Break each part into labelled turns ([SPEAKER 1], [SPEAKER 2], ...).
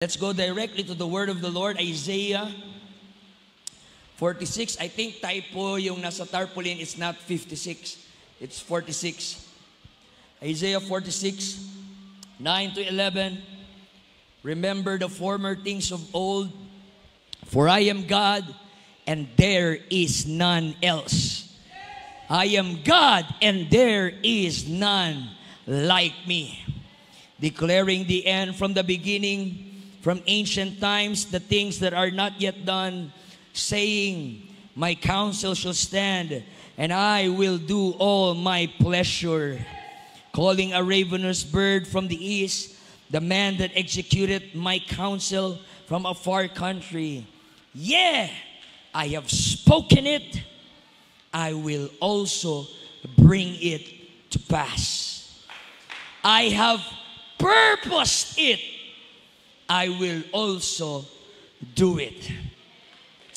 [SPEAKER 1] Let's go directly to the word of the Lord, Isaiah 46. I think typo yung nasa tarpaulin, it's not 56, it's 46. Isaiah 46, 9 to 11. Remember the former things of old, for I am God, and there is none else. I am God, and there is none like me. Declaring the end from the beginning, from ancient times, the things that are not yet done, saying, my counsel shall stand, and I will do all my pleasure. Calling a ravenous bird from the east, the man that executed my counsel from a far country. Yeah, I have spoken it, I will also bring it to pass. I have purposed it, I will also do it.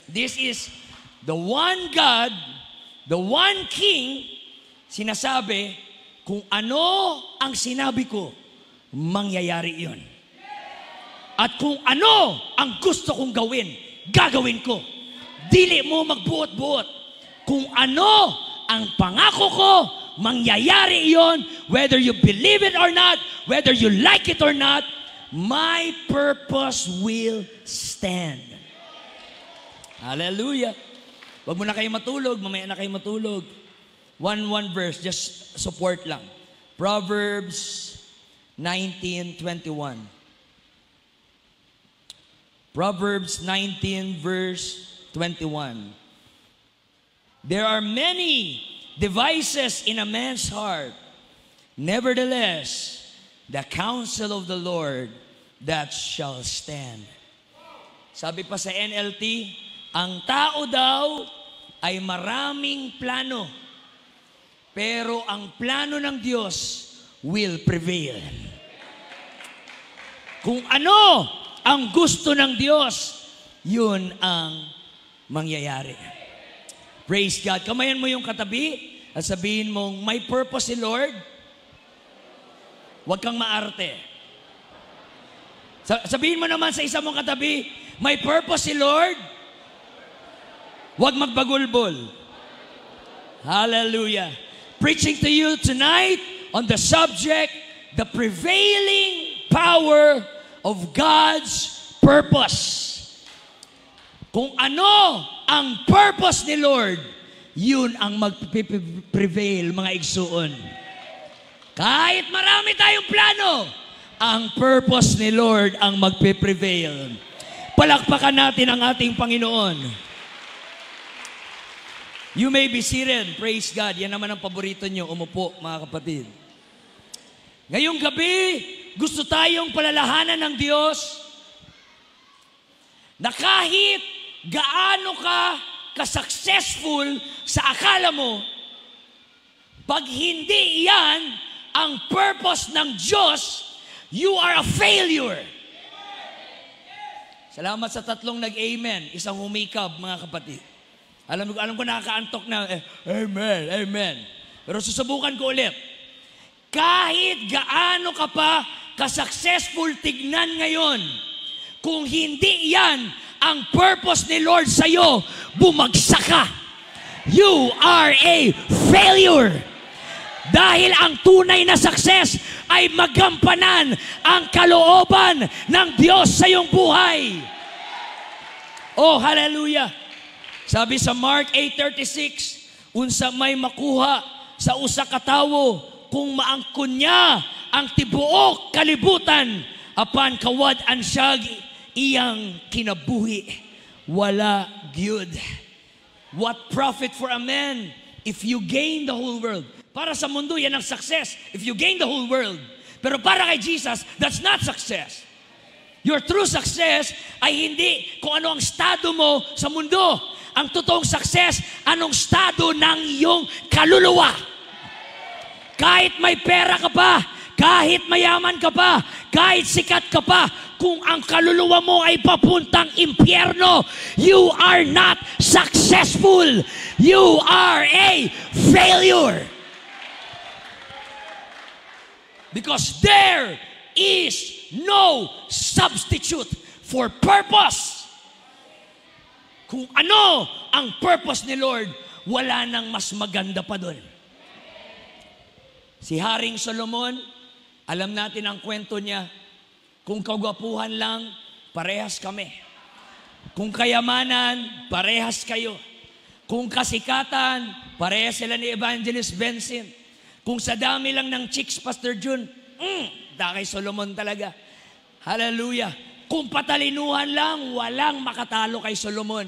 [SPEAKER 1] This is the one God, the one King, sinasabi, kung ano ang sinabi ko, mangyayari yun. At kung ano ang gusto kong gawin, gagawin ko. Dili mo magbuot-buot. Kung ano ang pangako ko, mangyayari yun, whether you believe it or not, whether you like it or not, my purpose will stand. Hallelujah. Wag mo na kayo matulog, mamaya na kayo matulog. One verse, just support lang. Proverbs 19:21. Proverbs 19 verse 21. There are many devices in a man's heart. Nevertheless, the counsel of the Lord, that shall stand. Sabi pa sa NLT, ang tao daw ay maraming plano, pero ang plano ng Diyos will prevail. Kung ano ang gusto ng Diyos, yun ang mangyayari. Praise God. Kamayan mo yung katabi at sabihin mong, may purpose si Lord. Huwag kang maarte. Sabihin mo naman sa isa mong katabi, may purpose si Lord. Huwag magbagulbol. Hallelujah. Preaching to you tonight on the subject, the prevailing power of God's purpose. Kung ano ang purpose ni Lord, yun ang mag-prevail, mga igsuon. Kahit marami tayong plano, ang purpose ni Lord ang magpe-prevail. Palakpakan natin ang ating Panginoon. You may be seated. Praise God. Yan naman ang paborito nyo. Umupo, mga kapatid. Ngayong gabi, gusto tayong palalahanan ng Diyos na kahit gaano ka ka-successful sa akala mo, pag hindi yan ang purpose ng Diyos, you are a failure. Salamat sa tatlong nag-amen. Isang humikab, mga kapatid. Alam ko nakakaantok na, amen, amen. Pero susubukan ko ulit. Kahit gaano ka pa ka-successful tignan ngayon, kung hindi yan ang purpose ni Lord sa'yo, bumagsak ka. You are a failure. Dahil ang tunay na success ay magampanan ang kalooban ng Diyos sa iyong buhay. Oh, hallelujah. Sabi sa Mark 8:36, unsa may makuha sa usa ka tawo kung maangkon niya ang tibuok kalibutan apan kawad an siya iyang kinabuhi, wala gyud. What profit for a man if you gain the whole world? Para sa mundo, yan ang success. If you gain the whole world. Pero para kay Jesus, that's not success. Your true success ay hindi kung ano ang estado mo sa mundo. Ang totoong success, anong estado ng iyong kaluluwa. Kahit may pera ka pa, kahit mayaman ka pa, kahit sikat ka pa, kung ang kaluluwa mo ay papuntang impyerno, you are not successful. You are a failure. Because there is no substitute for purpose. Kung ano ang purpose ni Lord, wala nang mas maganda pa doon. Si Haring Solomon, alam natin ang kwento niya. Kung kagwapuhan lang, parehas kami. Kung kayamanan, parehas kayo. Kung kasikatan, parehas sila ni Evangelist Benson. Kung sa dami lang ng chicks, Pastor Jun, kay Solomon talaga. Hallelujah. Kung patalinuhan lang, walang makatalo kay Solomon.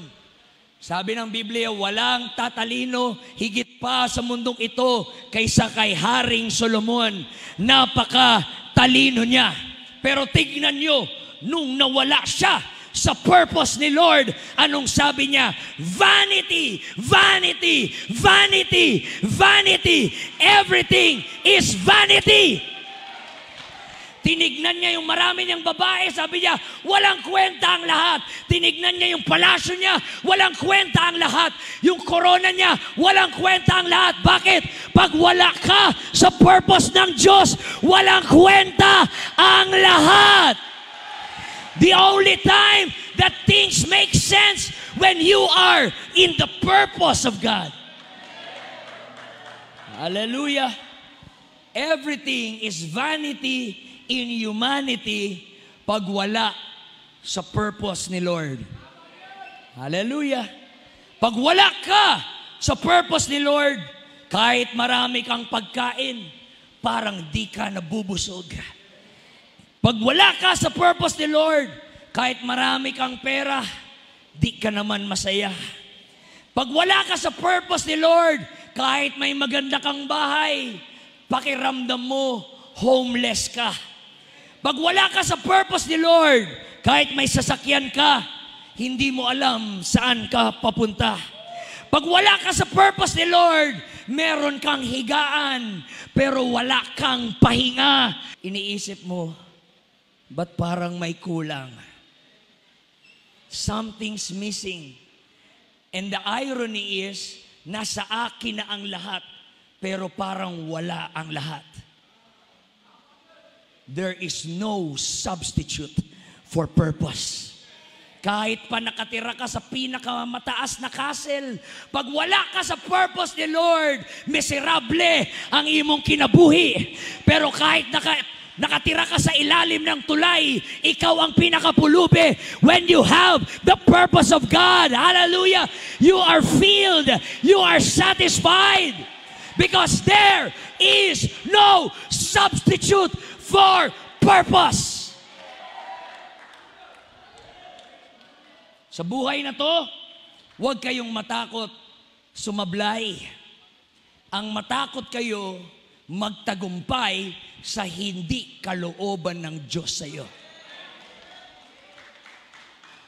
[SPEAKER 1] Sabi ng Biblia, walang tatalino higit pa sa mundong ito kaysa kay Haring Solomon. Napaka-talino niya. Pero tignan nyo, nung nawala siya sa purpose ni Lord, anong sabi niya? Vanity, vanity, vanity, vanity. Everything is vanity. Tinignan niya yung marami niyang babae, sabi niya, walang kwenta ang lahat. Tinignan niya yung palasyo niya, walang kwenta ang lahat. Yung corona niya, walang kwenta ang lahat. Bakit? Pag wala ka sa purpose ng Diyos, walang kwenta ang lahat. The only time that things make sense when you are in the purpose of God. Hallelujah. Everything is vanity in humanity pag wala sa purpose ni Lord. Hallelujah. Pag wala ka sa purpose ni Lord, kahit marami kang pagkain, parang di ka nabubusog. Pag wala ka sa purpose ni Lord, kahit marami kang pera, di ka naman masaya. Pag wala ka sa purpose ni Lord, kahit may maganda kang bahay, pakiramdam mo, homeless ka. Pag wala ka sa purpose ni Lord, kahit may sasakyan ka, hindi mo alam saan ka papunta. Pag wala ka sa purpose ni Lord, meron kang higaan, pero wala kang pahinga. Iniisip mo, ba't parang may kulang? Something's missing. And the irony is, nasa akin na ang lahat, pero parang wala ang lahat. There is no substitute for purpose. Kahit pa nakatira ka sa pinakamataas na castle, pag wala ka sa purpose ni Lord, miserable ang imong kinabuhi. Pero kahit nakatira ka sa ilalim ng tulay, ikaw ang pinakapulubi. When you have the purpose of God, hallelujah, you are filled, you are satisfied. Because there is no substitute for purpose. Sa buhay na to, huwag kayong matakot sumablay. Ang matakot kayo magtagumpay sa hindi kalooban ng Diyos sa iyo.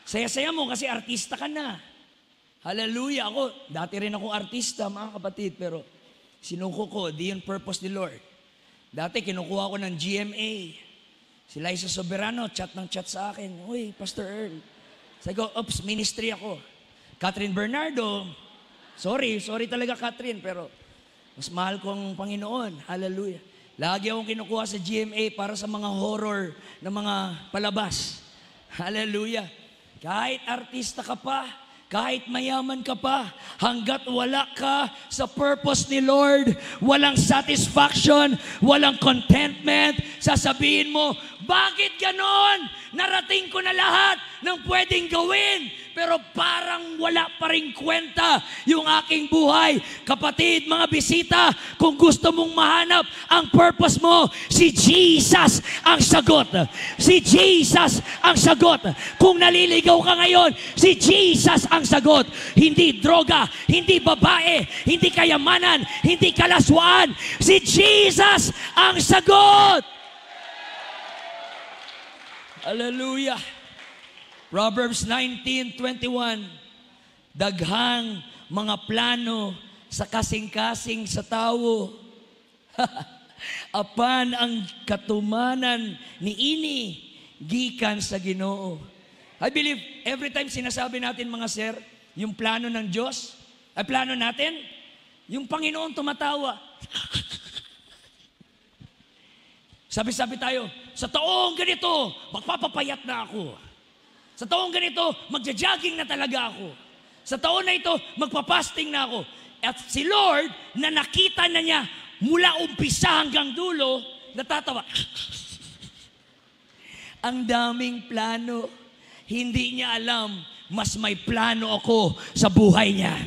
[SPEAKER 1] Saya-saya mo kasi artista ka na. Hallelujah. Dati rin akong artista, mga kapatid, pero sinuko ko, di yung purpose ni Lord. Dati kinukuha ko ng GMA. Si Liza Soberano, chat sa akin. Uy, Pastor Earl. Sabi ko, oops, ministry ako. Catherine Bernardo, sorry talaga Catherine, pero mas mahal ko ang Panginoon. Hallelujah. Lagi akong kinukuha sa GMA para sa mga horror na mga palabas. Hallelujah. Kahit artista ka pa, kahit mayaman ka pa, hanggat wala ka sa purpose ni Lord, walang satisfaction, walang contentment, sasabihin mo, bakit ganon? Narating ko na lahat ng pwedeng gawin, pero parang wala pa rin kwenta yung aking buhay. Kapatid, mga bisita, kung gusto mong mahanap ang purpose mo, si Jesus ang sagot. Si Jesus ang sagot. Kung naliligaw ka ngayon, si Jesus ang sagot. Hindi droga, hindi babae, hindi kayamanan, hindi kalaswaan. Si Jesus ang sagot. Hallelujah. Proverbs 19:21. Daghang mga plano sa kasing-kasing sa tao. Apan ang katumanan ni ini gikan sa Ginoo. I believe every time sinasabi natin, mga sir, yung plano ng Diyos, ay plano natin, yung Panginoon tumatawa. Sabi-sabi tayo, sa taong ganito, magpapapayat na ako. Sa taong ganito, magja-jogging na talaga ako. Sa taon na ito, magpapasting na ako. At si Lord, na nakita na niya mula umpisa hanggang dulo, natatawa. Ang daming plano. Hindi niya alam, mas may plano ako sa buhay niya.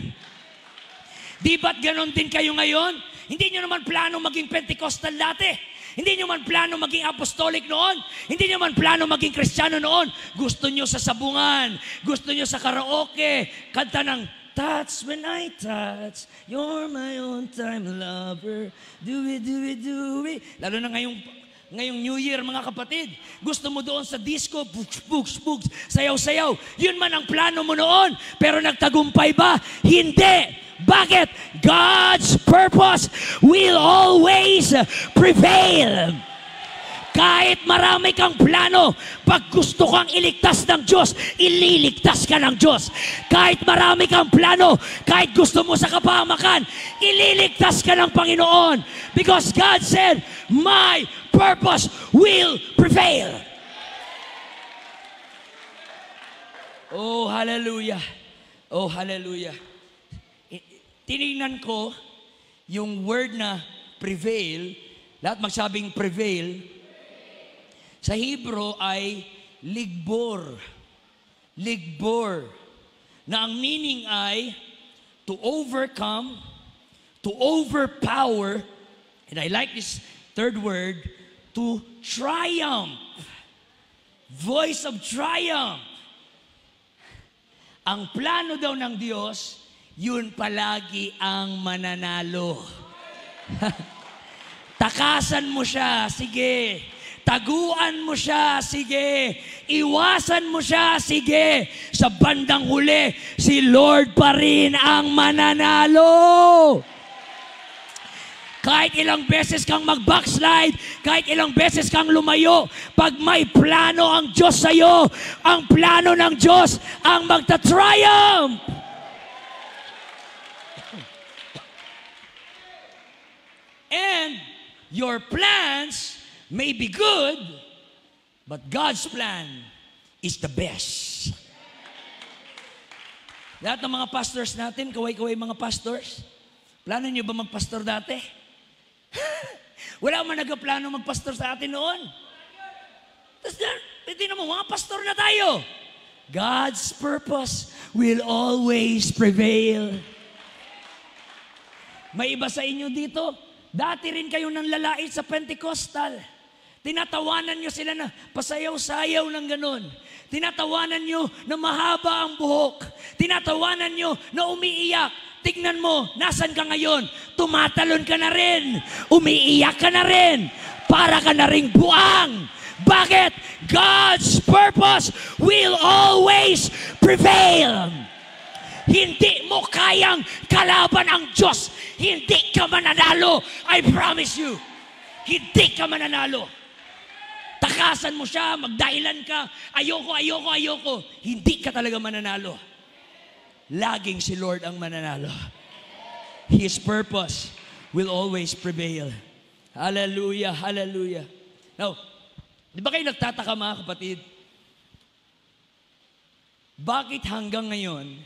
[SPEAKER 1] Di ba't ganon din kayo ngayon? Hindi niyo naman plano maging Pentecostal dati. Hindi niyo man plano maging apostolic noon. Hindi niyo man plano maging Kristiyano noon. Gusto niyo sa sabungan. Gusto niyo sa karaoke. Kanta ng, touch when I touch, you're my on-time lover. Do it, do it, do it. Lalo na ngayong New Year, mga kapatid. Gusto mo doon sa disco, bugs, bugs, bugs, sayaw-sayaw. Yun man ang plano mo noon. Pero nagtagumpay ba? Hindi. Bakit? God's purpose will always prevail. Kahit marami kang plano, pag gusto kang iligtas ng Diyos, ililigtas ka ng Diyos. Kahit marami kang plano, kahit gusto mo sa kapahamakan, ililigtas ka ng Panginoon. Because God said, my purpose will prevail. Oh, hallelujah. Oh, hallelujah. Tinignan ko yung word na prevail, lahat magsabing prevail, sa Hebrew ay ligbor. Ligbor. Na ang meaning ay to overcome, to overpower, and I like this third word, to triumph. Voice of triumph. Ang plano daw ng Diyos, yun palagi ang mananalo. Takasan mo siya, sige. Taguan mo siya, sige. Iwasan mo siya, sige. Sa bandang huli, si Lord pa rin ang mananalo. Kahit ilang beses kang mag-backslide, kahit ilang beses kang lumayo, pag may plano ang Diyos sa'yo, ang plano ng Diyos ang magta-triumph. And your plans may be good, but God's plan is the best. Lahat ng mga pastors natin, kaway-kaway mga pastors, plano nyo ba magpastor dati? Wala man nagplano magpastor sa atin noon. Tapos tingnan mo, mga pastor na tayo. God's purpose will always prevail. May iba sa inyo dito, dati rin kayo nang lalait sa Pentecostal. Tinatawanan nyo sila na pasayaw-sayaw ng ganon. Tinatawanan nyo na mahaba ang buhok. Tinatawanan nyo na umiiyak. Tignan mo, nasan ka ngayon? Tumatalon ka na rin. Umiiyak ka na rin. Para ka na ring buang. Bakit? God's purpose will always prevail. Hindi mo kayang kalaban ang Diyos. Hindi ka mananalo. I promise you. Hindi ka mananalo. Takasan mo siya, magdahilan ka, ayoko, ayoko, ayoko. Hindi ka talaga mananalo. Laging si Lord ang mananalo. His purpose will always prevail. Hallelujah, hallelujah. Now, di ba kayo nagtataka mga kapatid? Bakit hanggang ngayon,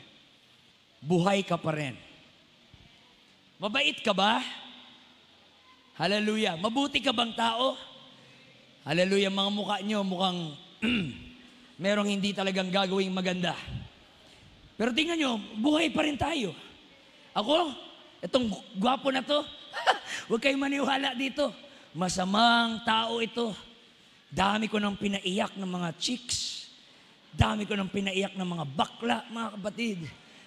[SPEAKER 1] buhay ka pa rin? Mabait ka ba? Hallelujah. Mabuti ka bang tao? Hallelujah. Mga mukha nyo mukhang merong hindi talagang gagawing maganda. Pero tingnan nyo, buhay pa rin tayo. Ako, itong gwapo na to, huwag kayong maniwala dito. Masamang tao ito. Dami ko nang pinaiyak ng mga chicks. Dami ko nang pinaiyak ng mga bakla, mga kapatid.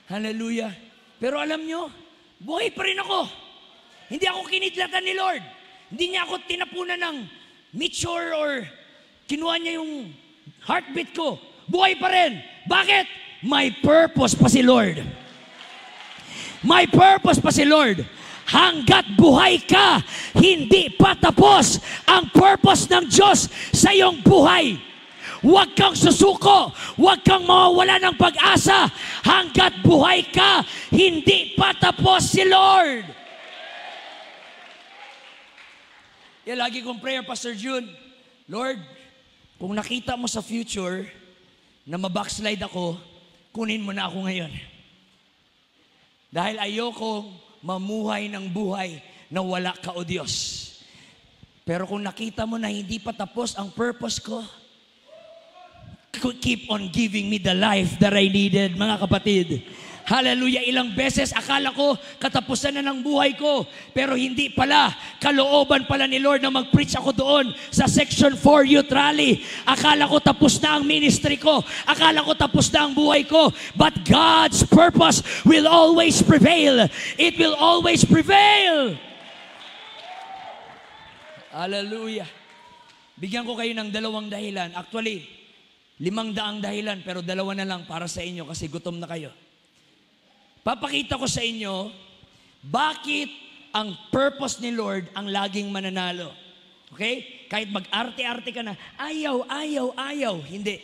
[SPEAKER 1] Hallelujah. Pero alam nyo, buhay pa rin ako. Hindi ako kinidlatan ni Lord. Hindi niya ako tinapunan ng meteor or kinuha niya yung heartbeat ko. Buhay pa rin. Bakit? May purpose pa si Lord. May purpose pa si Lord. Hanggat buhay ka, hindi pa tapos ang purpose ng Diyos sa iyong buhay. Huwag kang susuko. Huwag kang mawawala ng pag-asa. Hanggat buhay ka, hindi pa tapos si Lord. Yan, lagi kong prayer, Pastor June. Lord, kung nakita mo sa future na mabackslide ako, kunin mo na ako ngayon. Dahil ayokong mamuhay ng buhay na wala ka, O Diyos. Pero kung nakita mo na hindi pa tapos ang purpose ko, keep on giving me the life that I needed, mga kapatid. Hallelujah. Ilang beses akala ko katapusan na ng buhay ko, pero hindi pala. Kalooban pala ni Lord na mag-preach ako doon sa Section 4 Youth Rally. Akala ko tapos na ang ministry ko. Akala ko tapos na ang buhay ko. But God's purpose will always prevail. It will always prevail. Hallelujah. Bigyan ko kayo ng 2 dahilan. Actually, 500 dahilan, pero 2 na lang para sa inyo kasi gutom na kayo. Papakita ko sa inyo bakit ang purpose ni Lord ang laging mananalo. Okay? Kahit mag-arte-arte ka na, ayaw. Hindi.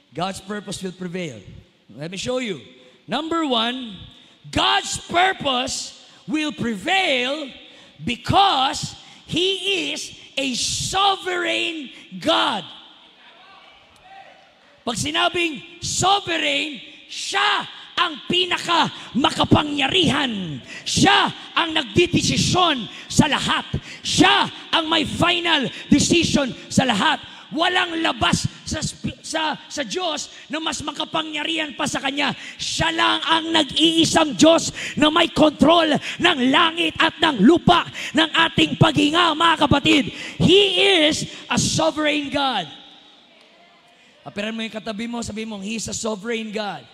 [SPEAKER 1] God's purpose will prevail. Let me show you. Number 1, God's purpose will prevail because He is a sovereign God. Pag sinabing sovereign, siya ang pinaka makapangyarihan. Siya ang nagdidesisyon sa lahat. Siya ang may final decision sa lahat. Walang labas sa Diyos na mas makapangyarihan pa sa Kanya. Siya lang ang nag-iisang Diyos na may kontrol ng langit at ng lupa ng ating paghinga, mga kapatid. He is a sovereign God. Aperan mo yung katabi mo, sabi mo, He is a sovereign God.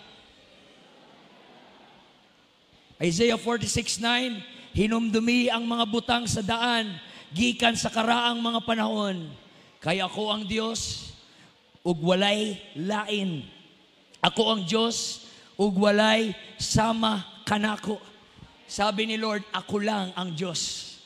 [SPEAKER 1] Isaiah 46:9, hinumdumi ang mga butang sa daan, gikan sa karaang mga panahon. Kaya ako ang Diyos, ug walay lain. Ako ang Diyos, ug walay sama kanako. Sabi ni Lord, ako lang ang Diyos.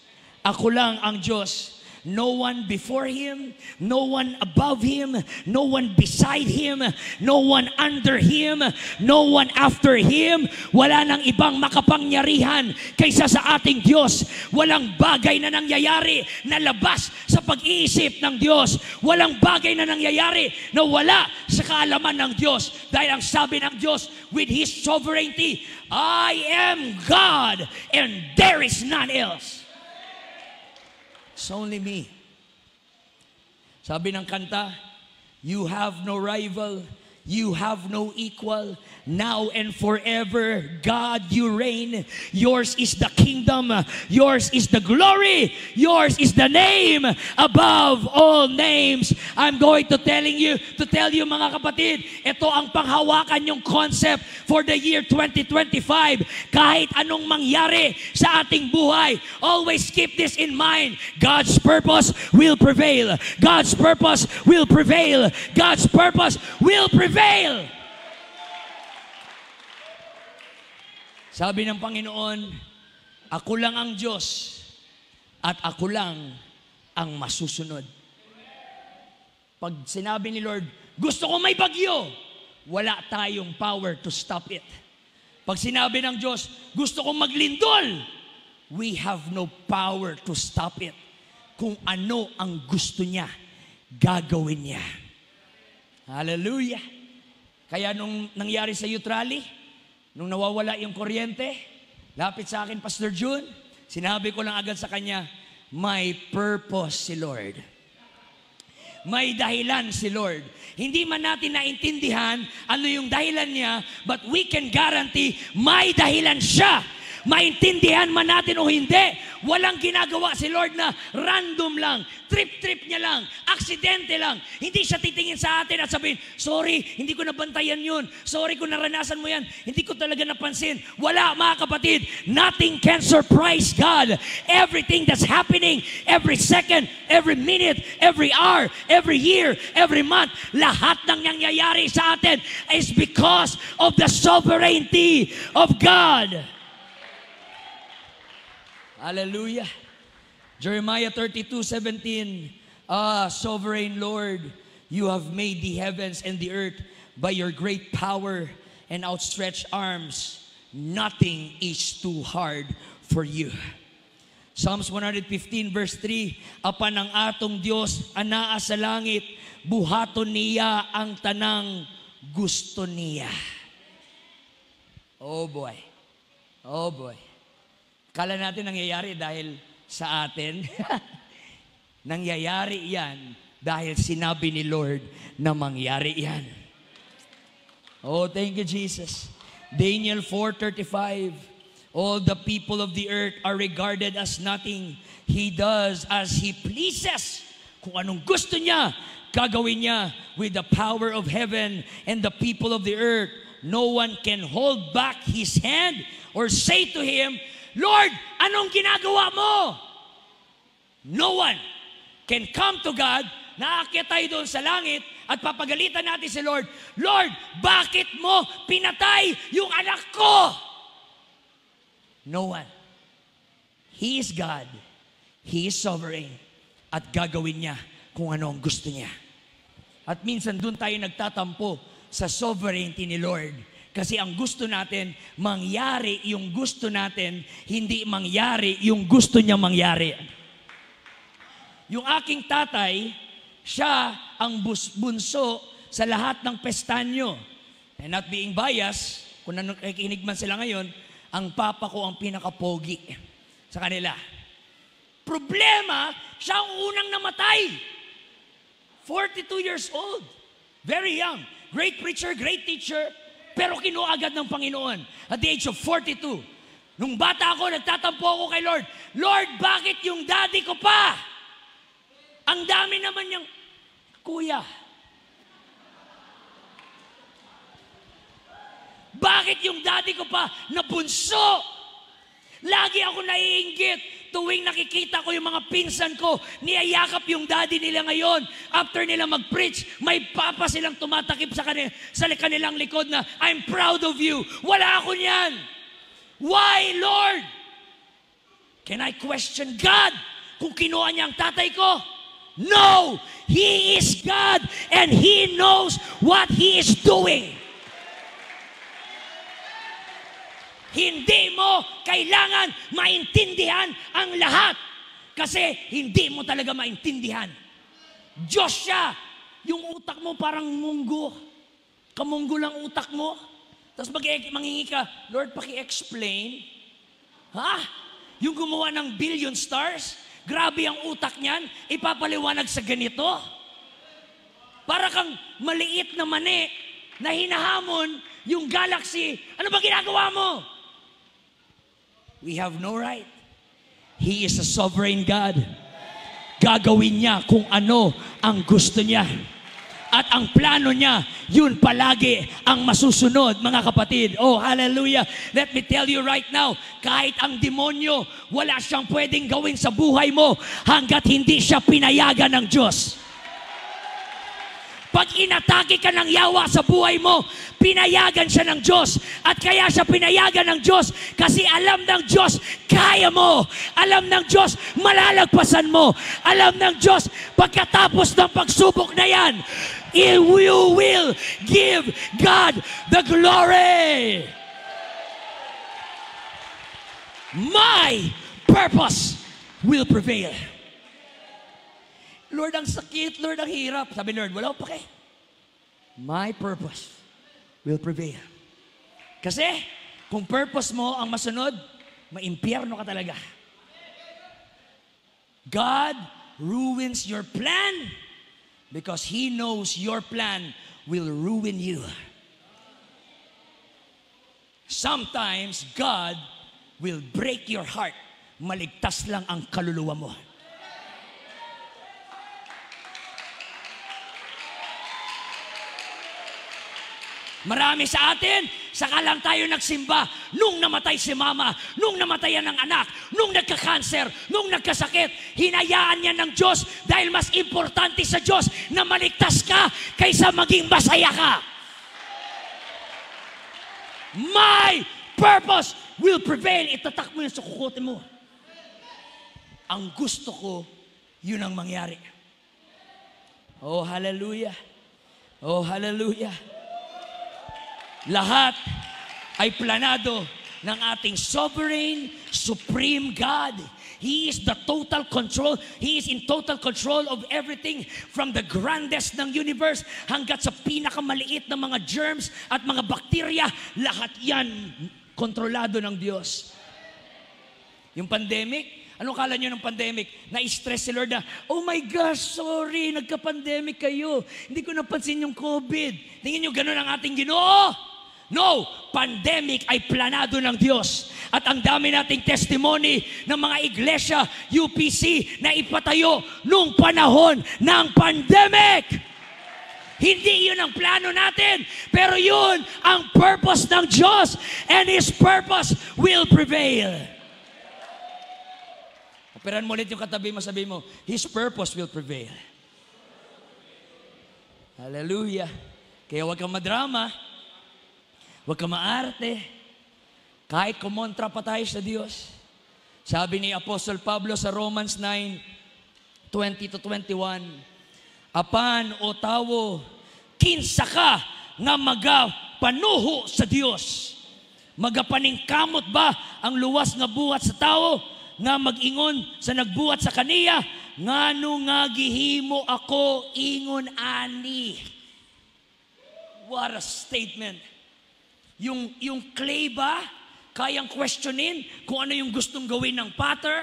[SPEAKER 1] Ako lang ang Diyos. No one before Him, no one above Him, no one beside Him, no one under Him, no one after Him. Wala nang ibang makapangyarihan kaysa sa ating Diyos. Walang bagay na nangyayari na labas sa pag-iisip ng Diyos. Walang bagay na nangyayari na wala sa kaalaman ng Diyos. Dahil ang sabi ng Diyos, with His sovereignty, I am God and there is none else. It's only me. Sabi ng kanta, you have no rival, you have no equal. Now and forever, God, you reign. Yours is the kingdom. Yours is the glory. Yours is the name above all names. I'm going to tell you, mga kapatid, ito ang panghawakan yung concept for the year 2025. Kahit anong mangyari sa ating buhay, always keep this in mind. God's purpose will prevail. God's purpose will prevail. God's purpose will prevail. Sabi ng Panginoon, ako lang ang Diyos at ako lang ang masusunod. Pag sinabi ni Lord, gusto ko may bagyo, wala tayong power to stop it. Pag sinabi ng Diyos, gusto kong maglindol, we have no power to stop it. Kung ano ang gusto niya, gagawin niya. Hallelujah! Kaya nung nangyari sa youth rally, nung nawawala yung kuryente, lapit sa akin, Pastor June, sinabi ko lang agad sa kanya, may purpose si Lord. May dahilan si Lord. Hindi man natin naintindihan ano yung dahilan niya, but we can guarantee may dahilan siya. Maintindihan man natin o hindi, walang ginagawa si Lord na random lang, trip-trip niya lang, aksidente lang. Hindi siya titingin sa atin at sabihin, sorry, hindi ko nabantayan yun. Sorry kung naranasan mo yan. Hindi ko talaga napansin. Wala, mga kapatid. Nothing can surprise God. Everything that's happening, every second, every minute, every hour, every year, every month, lahat ng nangyayari sa atin is because of the sovereignty of God. Hallelujah. Jeremiah 32:17. Sovereign Lord, you have made the heavens and the earth by your great power and outstretched arms. Nothing is too hard for you. Psalms 115 verse 3, apan ang atong Dios anaa sa langit, buhaton niya ang tanang gusto niya. Oh boy. Oh boy. Kala natin nangyayari dahil sa atin. Nangyayari yan dahil sinabi ni Lord na mangyari yan. Oh, thank you, Jesus. Daniel 4:35, all the people of the earth are regarded as nothing. He does as He pleases. Kung anong gusto niya, gagawin niya with the power of heaven and the people of the earth. No one can hold back His hand or say to Him, Lord, anong ginagawa mo? No one can come to God, naakyat tayo doon sa langit at papagalitan natin si Lord, Lord, bakit mo pinatay yung anak ko? No one. He is God. He is sovereign. At gagawin niya kung ano ang gusto niya. At minsan doon tayo nagtatampo sa sovereignty ni Lord. Kasi ang gusto natin, mangyari yung gusto natin, hindi mangyari yung gusto niya mangyari. Yung aking tatay, siya ang bunso sa lahat ng pestanyo. And not being biased, kung nakikinig man sila ngayon, ang papa ko ang pinakapogi sa kanila. Problema, siya ang unang namatay. 42 years old. Very young. Great preacher, great teacher, pero kinuha agad ng Panginoon at the age of 42. Nung bata ako, nagtatampo ako kay Lord, Lord, bakit yung daddy ko pa? Ang dami naman niyang, kuya, bakit yung daddy ko pa na bunso? Lagi ako naiinggit tuwing nakikita ko yung mga pinsan ko, niyayakap yung daddy nila ngayon. After nila mag-preach, may papa silang tumatakip sa kanilang likod na, I'm proud of you. Wala ako niyan. Why, Lord? Can I question God kung kinuha niya ang tatay ko? No! He is God and He knows what He is doing. Hindi mo kailangan maintindihan ang lahat kasi hindi mo talaga maintindihan. Diyos siya. Yung utak mo parang munggo. Kamunggo lang utak mo. Tapos manghingi ka, Lord, paki-explain. Ha? Yung gumawa ng billion stars, grabe ang utak niyan, ipapaliwanag sa ganito. Para kang maliit na mani na hinahamon yung galaxy. Ano ba ginagawa mo? We have no right. He is a sovereign God. Gagawin niya kung ano ang gusto niya. At ang plano niya, yun palagi ang masusunod, mga kapatid. Oh, hallelujah. Let me tell you right now, kahit ang demonyo, wala siyang pwedeng gawin sa buhay mo hanggat hindi siya pinayagan ng Diyos. Pag inatake ka ng yawa sa buhay mo, pinayagan siya ng Diyos. At kaya siya pinayagan ng Diyos kasi alam ng Diyos, kaya mo. Alam ng Diyos, malalagpasan mo. Alam ng Diyos, pagkatapos ng pagsubok na yan, you will give God the glory. My purpose will prevail. Lord, ang sakit. Lord, ang hirap. Sabi Lord, wala ko pake. My purpose will prevail. Kasi, kung purpose mo ang masunod, maimpyerno ka talaga. God ruins your plan because He knows your plan will ruin you. Sometimes, God will break your heart. Maligtas lang ang kaluluwa mo. Marami sa atin, saka lang tayo nagsimba nung namatay si mama, nung namatayan ng anak, nung nagka-cancer, nung nagkasakit. Hinayaan niya ng Diyos dahil mas importante sa Diyos na maligtas ka kaysa maging masaya ka. My purpose will prevail. Itatak mo yun sa kukote mo. Ang gusto ko, yun ang mangyari. Oh, hallelujah. Oh, hallelujah. Lahat ay planado ng ating sovereign, supreme God. He is the total control. He is in total control of everything from the grandest ng universe hanggat sa pinakamaliit na mga germs at mga bakterya. Lahat yan kontrolado ng Diyos. Yung pandemic, anong kala nyo ng pandemic? Na-stress si Lord na, oh my gosh, sorry, nagka-pandemic kayo. Hindi ko napansin yung COVID. Tingin nyo ganun ang ating Ginoo? No! Pandemic ay planado ng Diyos. At ang dami nating testimony ng mga iglesia, UPC, na ipatayo nung panahon ng pandemic. Hindi yun ang plano natin, pero yun ang purpose ng Diyos, and His purpose will prevail. Operan mo ulit yung katabi mo, sabi mo, His purpose will prevail. Hallelujah. Kaya huwag kang madrama, huwag kang maarte, kahit kumontra pa tayo sa Diyos. Sabi ni Apostle Pablo sa Romans 9:20-21, apan o tawo, kinsa ka nga magapanuho sa Dios? Magapaningkamot ba ang luwas nga buhat sa tao nga mag-ingon sa nagbuhat sa kaniya? Ngano nga gihimo ako ingon ani? What a statement. Yung clay ba, kayang questionin kung ano yung gustong gawin ng potter?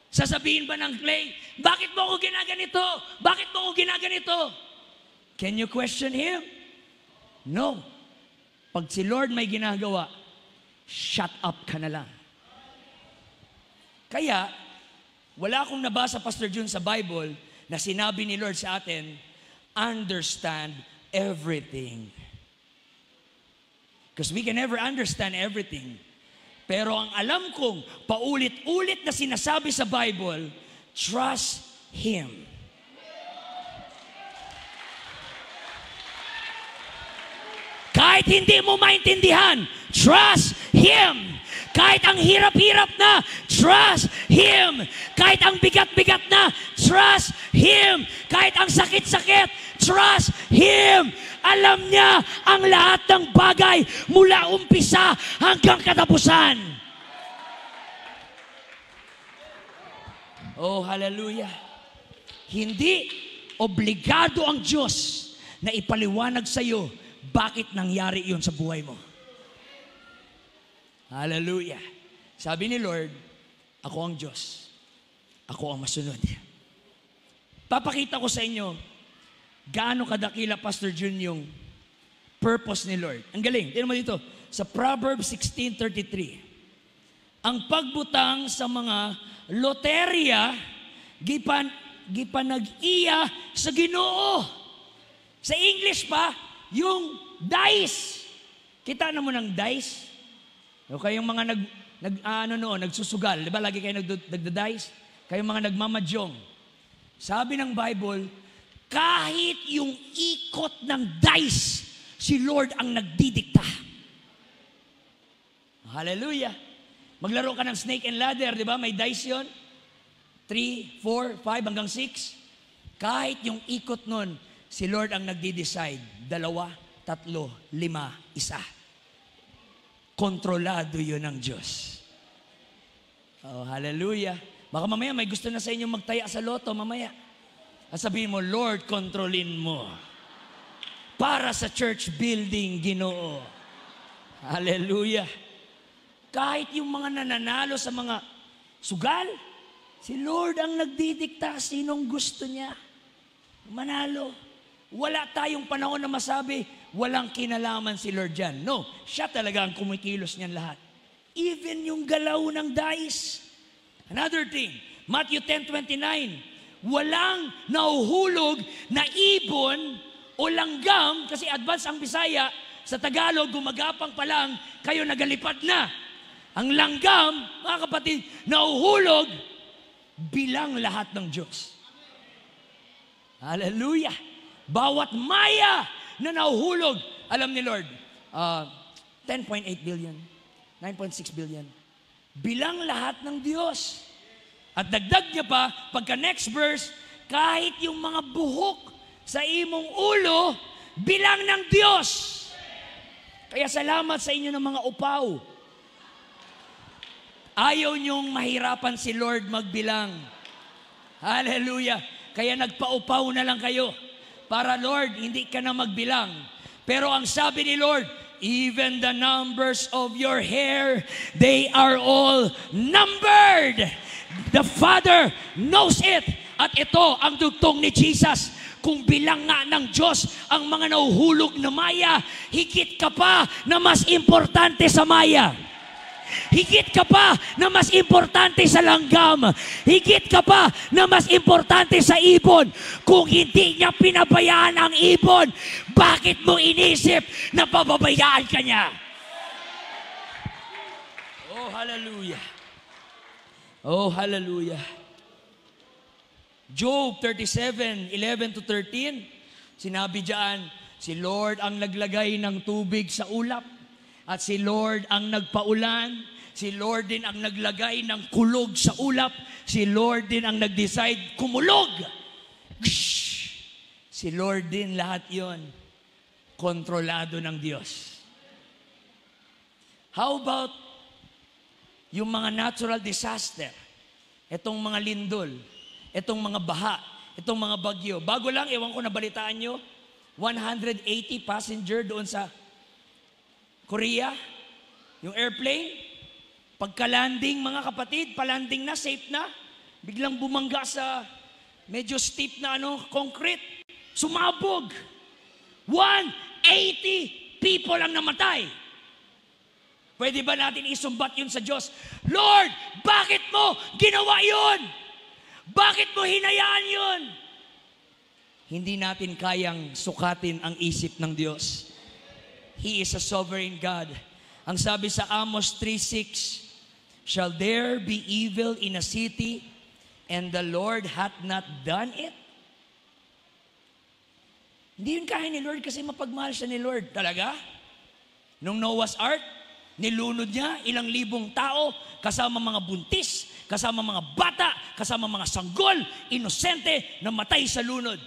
[SPEAKER 1] Sasabihin ba ng clay, bakit mo ako ginaganito? Bakit mo ako ginaganito? Can you question Him? No. Pag si Lord may ginagawa, shut up ka na lang. Kaya, wala akong nabasa, Pastor Jun, sa Bible na sinabi ni Lord sa atin, understand everything. Because we can never understand everything. Pero ang alam kong paulit-ulit na sinasabi sa Bible, trust Him. Kahit hindi mo maintindihan, trust Him. Kahit ang hirap-hirap na, trust Him. Kahit ang bigat-bigat na, trust Him. Kahit ang sakit-sakit, trust Him. Alam niya ang lahat ng bagay mula umpisa hanggang katapusan. Oh, hallelujah. Hindi obligado ang Diyos na ipaliwanag sa iyo bakit nangyari iyon sa buhay mo. Hallelujah. Sabi ni Lord, ako ang Diyos. Ako ang masunod. Papakita ko sa inyo gaano kadakila, Pastor Jun, yung purpose ni Lord. Ang galing. Tignan mo dito. Sa Proverbs 16:33. Ang pagbutang sa mga loterya, gipanag-iya sa Ginoo. Sa English pa, yung dice. Kita na mo ng dice? O kayong mga nagsusugal. Di ba lagi kayo nagda-dice? Kayong mga nagmamadyong. Sabi ng Bible, kahit yung ikot ng dice, si Lord ang nagdidikta. Hallelujah. Maglaro ka ng snake and ladder, di ba? May dice yun. 3, 4, 5 hanggang 6. Kahit yung ikot nun, si Lord ang nagdi-decide. 2, 3, 5, 1. Kontrolado yun ng Diyos. Oh, hallelujah. Baka mamaya may gusto na sa inyo magtaya sa loto mamaya. At sabihin mo, Lord, kontrolin mo. Para sa church building, Ginoo. Hallelujah. Kahit yung mga nananalo sa mga sugal, si Lord ang nagdidikta sinong gusto niya. Manalo. Wala tayong panahon na masabi, walang kinalaman si Lord dyan. No, siya talaga ang kumikilos niyan lahat. Even yung galaw ng dice. Another thing, Matthew 10:29, walang nauhulog na ibon o langgam, kasi advance ang Bisaya, sa Tagalog, gumagapang pa lang, kayo nagalipad na. Ang langgam, mga kapatid, nauhulog bilang lahat ng Diyos. Hallelujah! Bawat maya na nauhulog, alam ni Lord, 10.8 billion, 9.6 billion, bilang lahat ng Diyos. At dagdag niya pa, pagka next verse, kahit yung mga buhok sa imong ulo, bilang ng Diyos. Kaya salamat sa inyo ng mga upaw. Ayaw niyong mahirapan si Lord magbilang. Hallelujah. Kaya nagpaupaw na lang kayo. Para Lord, hindi ka na magbilang. Pero ang sabi ni Lord, even the numbers of your hair, they are all numbered. The Father knows it. At ito ang dugtong ni Jesus. Kung bilang nga ng Diyos ang mga nahuhulog na maya, higit ka pa na mas importante sa maya. Higit ka pa na mas importante sa langgam. Higit ka pa na mas importante sa ibon. Kung hindi niya pinabayaan ang ibon, bakit mo inisip na pababayaan ka niya? Oh, hallelujah. Oh, hallelujah. Job 37:11-13, sinabi diyan, si Lord ang naglagay ng tubig sa ulap, at si Lord ang nagpaulan, si Lord din ang naglagay ng kulog sa ulap, si Lord din ang nag-decide kumulog. Si Lord din lahat yon, kontrolado ng Diyos. How about yung mga natural disaster? Itong mga lindol, itong mga baha, itong mga bagyo. Bago lang, ewan ko nabalitaan nyo, 180 passenger doon sa Korea, yung airplane, pagka-landing mga kapatid, palanding na, safe na, biglang bumangga sa medyo steep na concrete, sumabog. 180 people ang namatay. Pwede ba natin isumbat yun sa Diyos? Lord, bakit mo ginawa yun? Bakit mo hinayaan yun? Hindi natin kayang sukatin ang isip ng Diyos. He is a sovereign God. Ang sabi sa Amos 3:6, shall there be evil in a city, and the Lord hath not done it? Hindi yun kaya ni Lord kasi mapagmahal siya ni Lord. Talaga? Nung Noah's Ark, nilunod niya ilang libong tao, kasama mga buntis, kasama mga bata, kasama mga sanggol, inosente, na matay sa lunod.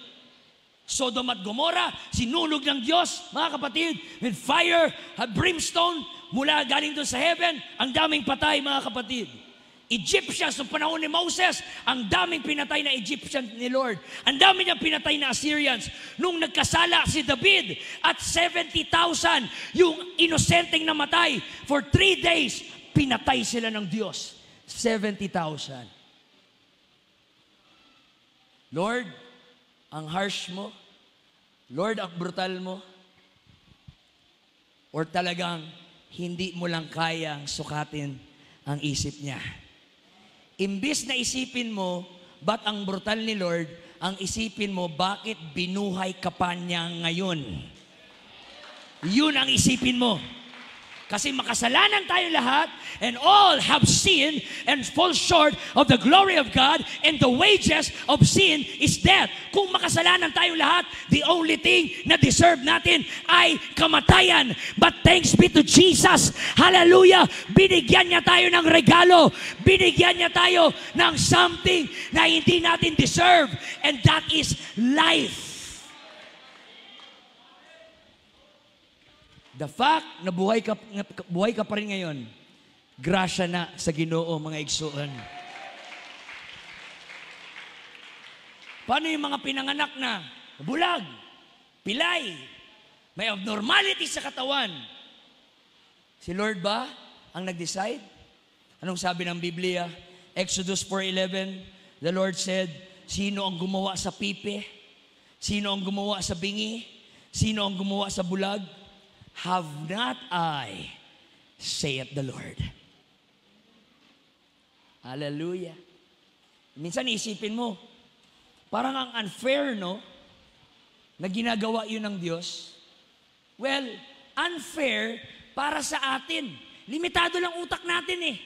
[SPEAKER 1] Sodom at Gomorrah, sinunog ng Diyos, mga kapatid, with fire, brimstone, mula galing doon sa heaven, ang daming patay, mga kapatid. Egyptians, noong panahon ni Moses, ang daming pinatay na Egyptians ni Lord. Ang dami niyang pinatay na Assyrians. Nung nagkasala si David at 70,000 yung inosenteng namatay, for 3 days, pinatay sila ng Diyos. 70,000. Lord, ang harsh mo, Lord, ang brutal mo, or talagang hindi mo lang kayang sukatin ang isip niya. Imbis na isipin mo, ba't ang brutal ni Lord, ang isipin mo, bakit binuhay ka pa niya ngayon? Yun ang isipin mo. Kasi makasalanan tayong lahat, and all have sinned and fall short of the glory of God, and the wages of sin is death. Kung makasalanan tayong lahat, the only thing na deserve natin ay kamatayan. But thanks be to Jesus, hallelujah, binigyan niya tayo ng regalo, binigyan niya tayo ng something na hindi natin deserve, and that is life. The fact na buhay ka pa rin ngayon, grasya na sa Ginoo, mga igsuon. Paano yung mga pinanganak na bulag, pilay, may abnormality sa katawan? Si Lord ba ang nag-decide? Anong sabi ng Biblia? Exodus 4:11, the Lord said, sino ang gumawa sa pipe? Sino ang gumawa sa bingi? Sino ang gumawa sa bulag? Have not I, saith the Lord. Hallelujah. Minsan isipin mo, parang ang unfair, no? Na ginagawa yun ng Diyos. Well, unfair para sa atin. Limitado lang utak natin eh.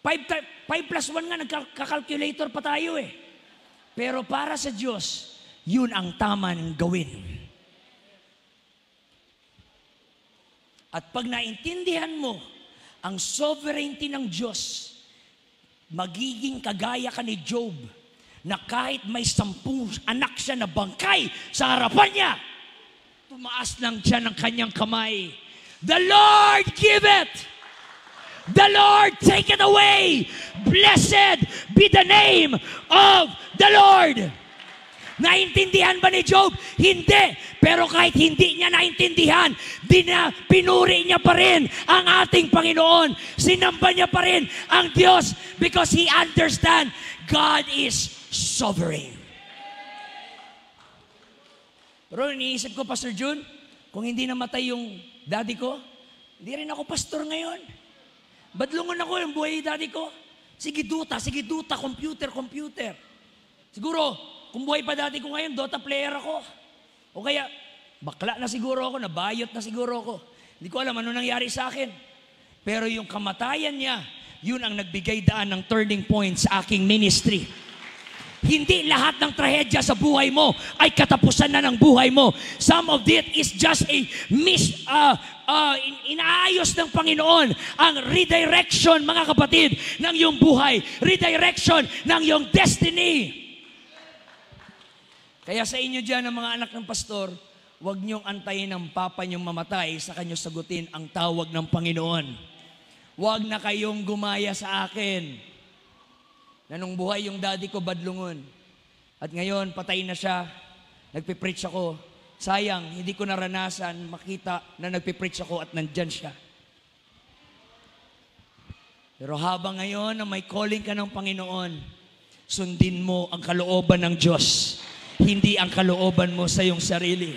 [SPEAKER 1] 5 plus 1 nga, nagka-calculator pa tayo eh. Pero para sa Diyos, yun ang tamang gawin. At pag naintindihan mo ang sovereignty ng Diyos, magiging kagaya ka ni Job, na kahit may 10 anak siya na bangkay sa harapan niya, tumaas lang siya ng kanyang kamay. The Lord give it. The Lord take it away. Blessed be the name of the Lord. Naintindihan ba ni Job? Hindi. Pero kahit hindi niya naintindihan, pinuri niya pa rin ang ating Panginoon. Sinamba niya pa rin ang Diyos because he understand God is sovereign. Pero iniisip ko, Pastor Jun, kung hindi namatay yung daddy ko, hindi rin ako pastor ngayon. Badlungon ako yung buhay daddy ko. Sige duta, computer. Siguro, kung buhay pa dati ko ngayon, Dota player ako. O kaya, bakla na siguro ako, nabayot na siguro ako. Hindi ko alam ano nangyari sa akin. Pero yung kamatayan niya, yun ang nagbigay daan ng turning point sa aking ministry. Hindi lahat ng trahedya sa buhay mo ay katapusan na ng buhay mo. Some of it is just a inaayos ng Panginoon ang redirection, mga kapatid, ng iyong buhay. Redirection ng iyong destiny. Kaya sa inyo dyan, ang mga anak ng pastor, huwag niyong antayin ang papa niyong mamatay sa kanyo sagutin ang tawag ng Panginoon. Huwag na kayong gumaya sa akin na nung buhay yung daddy ko badlungon. At ngayon, patay na siya, nagpipreach ako. Sayang, hindi ko naranasan makita na nagpipreach ako at nandyan siya. Pero habang ngayon na may calling ka ng Panginoon, sundin mo ang kalooban ng Diyos. Hindi ang kalooban mo sa iyong sarili.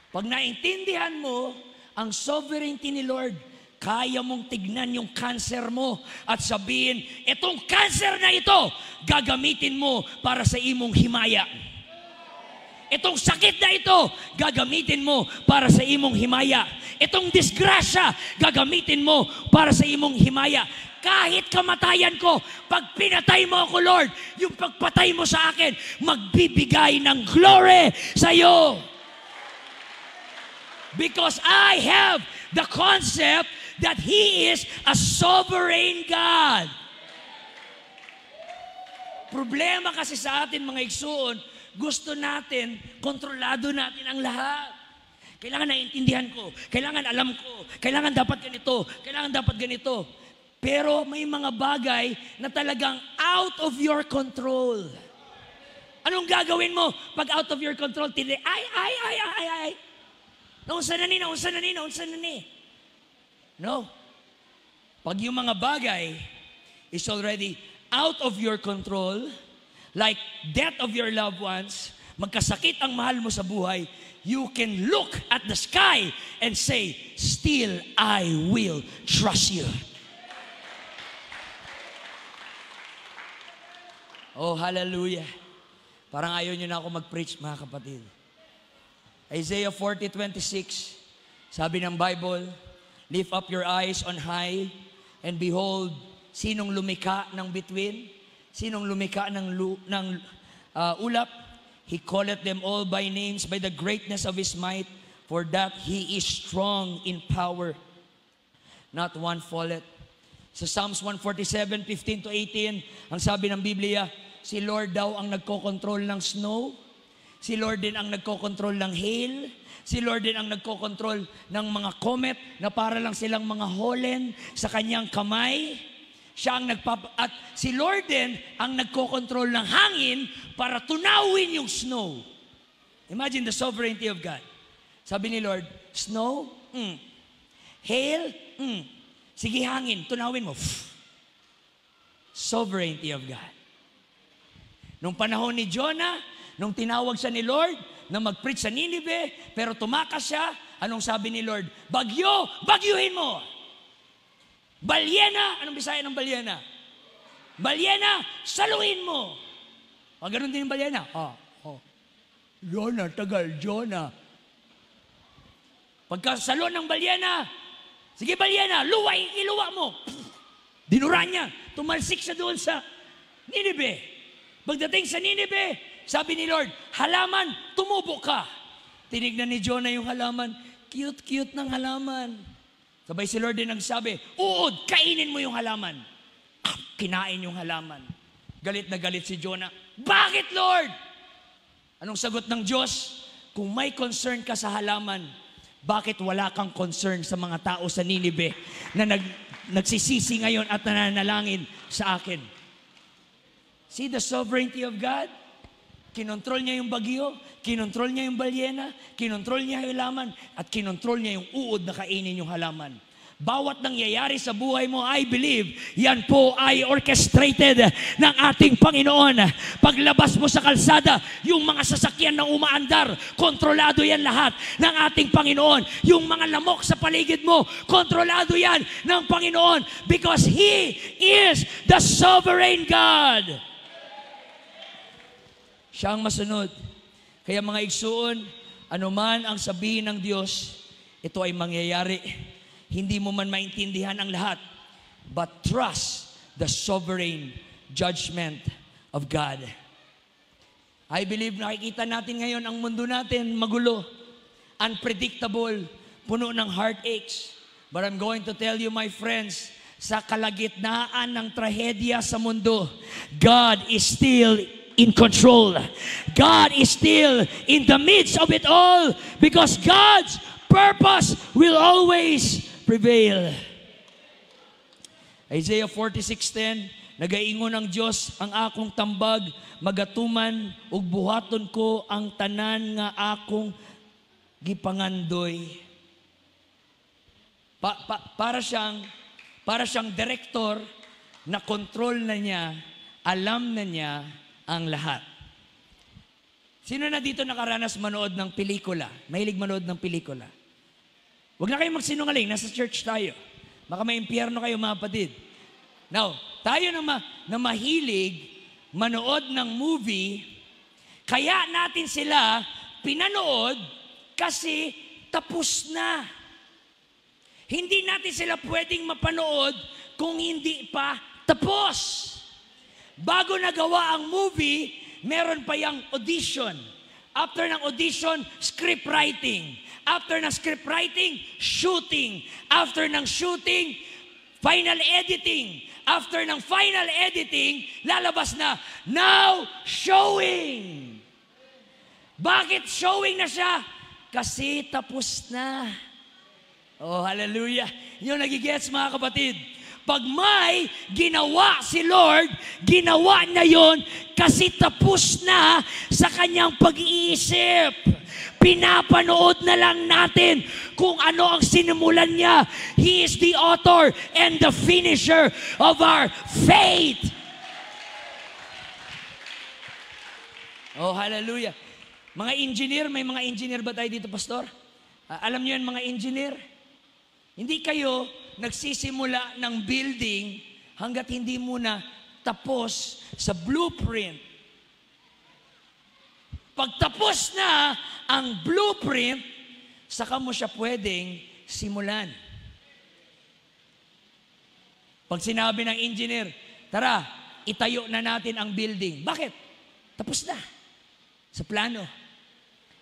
[SPEAKER 1] Pag naintindihan mo ang sovereignty ni Lord, kaya mong tignan yung cancer mo at sabihin, itong cancer na ito, gagamitin mo para sa imong himaya. Itong sakit na ito, gagamitin mo para sa imong himaya. Itong disgrasya, gagamitin mo para sa imong himaya. Kahit kamatayan ko, pag pinatay mo ako, Lord, yung pagpatay mo sa akin, magbibigay ng glory sa iyo. Because I have the concept that He is a sovereign God. Problema kasi sa atin, mga igsoon, gusto natin, kontrolado natin ang lahat. Kailangan naiintindihan ko, kailangan alam ko, kailangan dapat ganito, kailangan dapat ganito. Pero may mga bagay na talagang out of your control. Anong gagawin mo pag out of your control? Ay. Naunsa na ni. No. Pag yung mga bagay is already out of your control, like death of your loved ones, magkasakit ang mahal mo sa buhay, you can look at the sky and say, still I will trust you. Oh, hallelujah. Parang ayaw nyo na ako mag-preach, mga kapatid. Isaiah 40:26, sabi ng Bible, lift up your eyes on high and behold, sinong lumikha ng bituin? Sinong lumikha ng ulap? He calleth them all by names, by the greatness of His might, for that He is strong in power. Not one falleth. Sa Psalms 147:15-18, ang sabi ng Biblia, si Lord daw ang nagkokontrol ng snow, si Lord din ang nagkokontrol ng hail, si Lord din ang nagkokontrol ng mga comet na para lang silang mga holen sa kanyang kamay. Siya ang at si Lord din ang nagkokontrol ng hangin para tunawin yung snow. Imagine the sovereignty of God. Sabi ni Lord, snow, hail, sige hangin, tunawin mo. Sovereignty of God. Nung panahon ni Jonah, nung tinawag siya ni Lord na mag-preach sa Ninive, pero tumakas siya, anong sabi ni Lord? Bagyo, bagyuhin mo. Balyena, anong Bisaya ng balyena? Balyena, saluhin mo. Ganun din yung balyena. Jonah, tagal, Jonah. Pagkasalo ng balyena, sige balyena, iluwa mo. Dinura niya, tumalsik siya doon sa Ninive. Pagdating sa Ninive, sabi ni Lord, halaman, tumubo ka. Tinignan ni Jonah yung halaman, cute-cute ng halaman. Sabay si Lord din nagsabi, uod, kainin mo yung halaman. Kinain yung halaman. Galit na galit si Jonah. Bakit, Lord? Anong sagot ng Diyos? Kung may concern ka sa halaman, Bakit wala kang concern sa mga tao sa Ninive na nagsisisi ngayon at nananalangin sa akin? See the sovereignty of God? Kinontrol niya yung bagyo, kinontrol niya yung balyena, kinontrol niya yung halaman, at kinontrol niya yung uod na kainin yung halaman. Bawat nangyayari sa buhay mo, I believe, yan po ay orchestrated ng ating Panginoon. Paglabas mo sa kalsada, yung mga sasakyan na umaandar, kontrolado yan lahat ng ating Panginoon. Yung mga lamok sa paligid mo, kontrolado yan ng Panginoon because He is the sovereign God. Siya ang masunod. Kaya mga igsuon, anuman ang sabihin ng Diyos, ito ay mangyayari. Hindi mo man maintindihan ang lahat, but trust the sovereign judgment of God. I believe nakikita natin ngayon ang mundo natin magulo, unpredictable, puno ng heartaches. But I'm going to tell you, my friends, sa kalagitnaan ng trahedya sa mundo, God is still in control. God is still in the midst of it all because God's purpose will always prevail. Isaiah 46:10, nagaingon ang Diyos, ang akong tambag, magatuman, ug buhaton ko ang tanan nga akong gipangandoy. Para siyang direktor na control na niya, alam na niya ang lahat. Sino na dito nakaranas manood ng pelikula? Mahilig manood ng pelikula? Huwag na kayong magsinungaling, nasa church tayo. Baka may impyerno kayo mga kapatid. Now, tayo na mahilig manood ng movie, kaya natin sila pinanood kasi tapos na. Hindi natin sila pwedeng mapanood kung hindi pa tapos. Bago nagawa ang movie, meron pa yung audition. After ng audition, script writing. After ng script writing, shooting. After ng shooting, final editing. After ng final editing, lalabas na, now showing. Bakit showing na siya? Kasi tapos na. Oh, hallelujah. Yung nagigets mga kapatid. Pag may ginawa si Lord, ginawa na yon kasi tapos na sa kanyang pag-iisip. Pinapanood na lang natin kung ano ang sinimulan niya. He is the author and the finisher of our faith. Oh, hallelujah. Mga engineer, may mga engineer ba tayo dito, Pastor? Alam niyo yan, mga engineer? Hindi kayo nagsisimula ng building hanggat hindi muna tapos sa blueprint. Pag tapos na ang blueprint, saka mo siya pwedeng simulan. Pag sinabi ng engineer, tara, itayo na natin ang building. Bakit? Tapos na sa plano.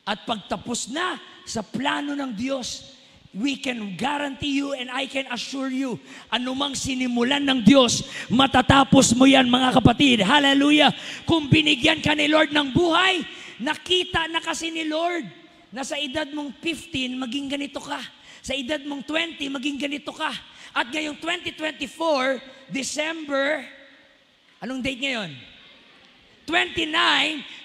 [SPEAKER 1] At pag tapos na sa plano ng Diyos, we can guarantee you and I can assure you, anumang sinimulan ng Diyos, matatapos mo yan mga kapatid. Hallelujah! Kung binigyan ka ni Lord ng buhay, nakita na kasi ni Lord na sa edad mong 15, maging ganito ka. Sa edad mong 20, maging ganito ka. At ngayong 2024, December, anong date ngayon? 29,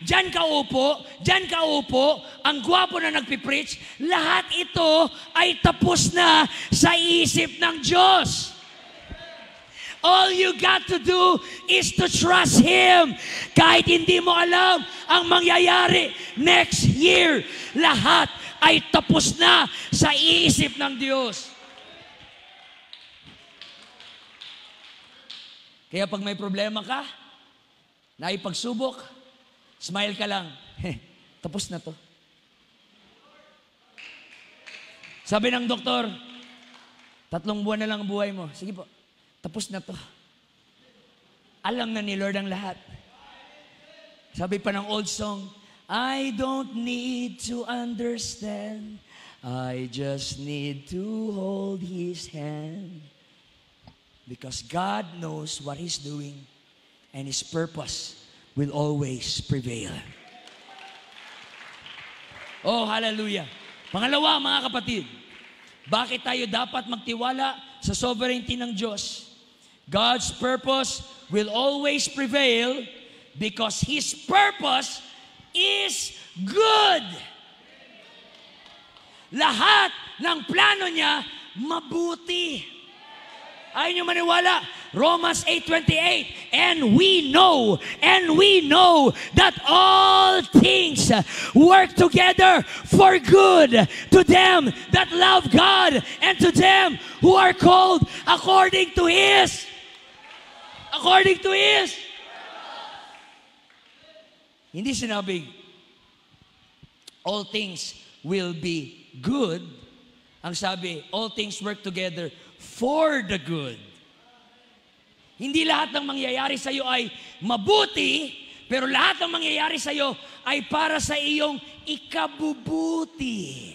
[SPEAKER 1] dyan ka upo, ang gwapo na nagpipreach, lahat ito ay tapos na sa isip ng Diyos. All you got to do is to trust Him. Kahit hindi mo alam ang mangyayari next year, lahat ay tapos na sa isip ng Diyos. Kaya pag may problema ka, naipagsubok, smile ka lang. Tapos na to. Sabi ng doktor, 3 buwan na lang ang buhay mo. Sige po, tapos na to. Alam na ni Lord ang lahat. Sabi pa ng old song, I don't need to understand. I just need to hold His hand. Because God knows what He's doing. And His purpose will always prevail. Oh, hallelujah. Pangalawa, mga kapatid, bakit tayo dapat magtiwala sa sovereignty ng Diyos? God's purpose will always prevail because His purpose is good. Lahat ng plano niya mabuti. Ayaw niyo maniwala? Romans 8:28, and we know that all things work together for good to them that love God and to them who are called according to His. Hindi sinabing all things will be good. Ang sabi, all things work together for the good. Hindi lahat ng mangyayari sa iyo ay mabuti, pero lahat ng mangyayari sa iyo ay para sa iyong ikabubuti.